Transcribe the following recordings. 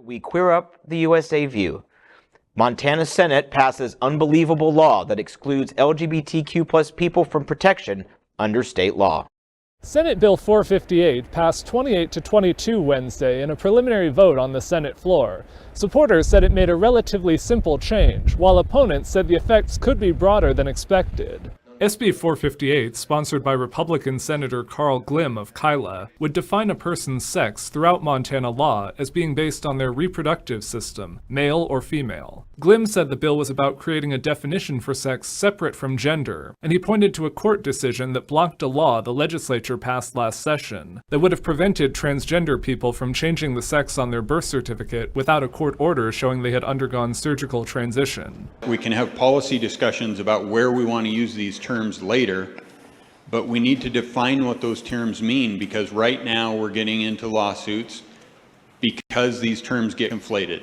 We queer up the USA view. Montana Senate passes unbelievable law that excludes LGBTQ plus people from protection under state law. Senate Bill 458 passed 28 to 22 Wednesday in a preliminary vote on the Senate floor. Supporters said it made a relatively simple change, while opponents said the effects could be broader than expected. SB 458, sponsored by Republican Senator Carl Glimm of Kyla, would define a person's sex throughout Montana law as being based on their reproductive system, male or female. Glimm said the bill was about creating a definition for sex separate from gender, and he pointed to a court decision that blocked a law the legislature passed last session that would have prevented transgender people from changing the sex on their birth certificate without a court order showing they had undergone surgical transition. We can have policy discussions about where we want to use these terms later, but we need to define what those terms mean, because right now we're getting into lawsuits because these terms get conflated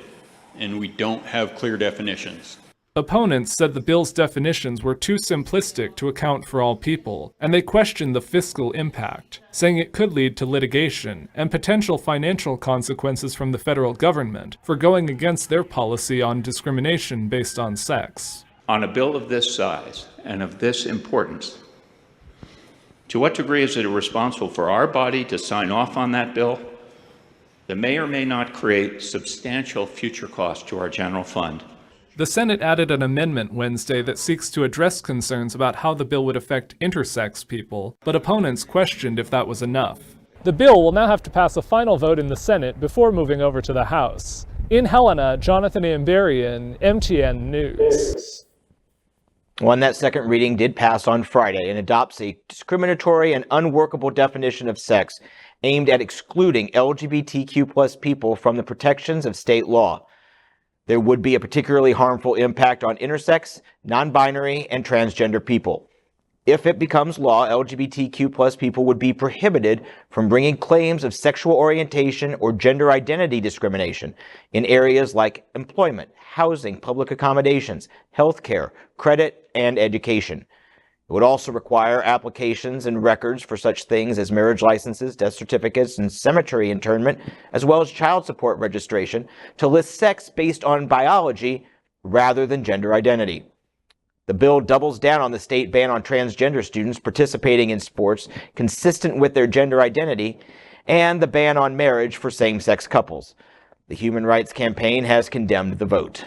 and we don't have clear definitions. Opponents said the bill's definitions were too simplistic to account for all people, and they questioned the fiscal impact, saying it could lead to litigation and potential financial consequences from the federal government for going against their policy on discrimination based on sex. On a bill of this size and of this importance, to what degree is it responsible for our body to sign off on that bill that may or may not create substantial future costs to our general fund? The Senate added an amendment Wednesday that seeks to address concerns about how the bill would affect intersex people, but opponents questioned if that was enough. The bill will now have to pass a final vote in the Senate before moving over to the House. In Helena, Jonathan Amberian, MTN News. One that second reading did pass on Friday and adopts a discriminatory and unworkable definition of sex aimed at excluding LGBTQ plus people from the protections of state law. There would be a particularly harmful impact on intersex, non-binary, and transgender people. If it becomes law, LGBTQ plus people would be prohibited from bringing claims of sexual orientation or gender identity discrimination in areas like employment, housing, public accommodations, healthcare, credit, and education. It would also require applications and records for such things as marriage licenses, death certificates, and cemetery internment, as well as child support registration, to list sex based on biology rather than gender identity. The bill doubles down on the state ban on transgender students participating in sports consistent with their gender identity and the ban on marriage for same-sex couples. The Human Rights Campaign has condemned the vote.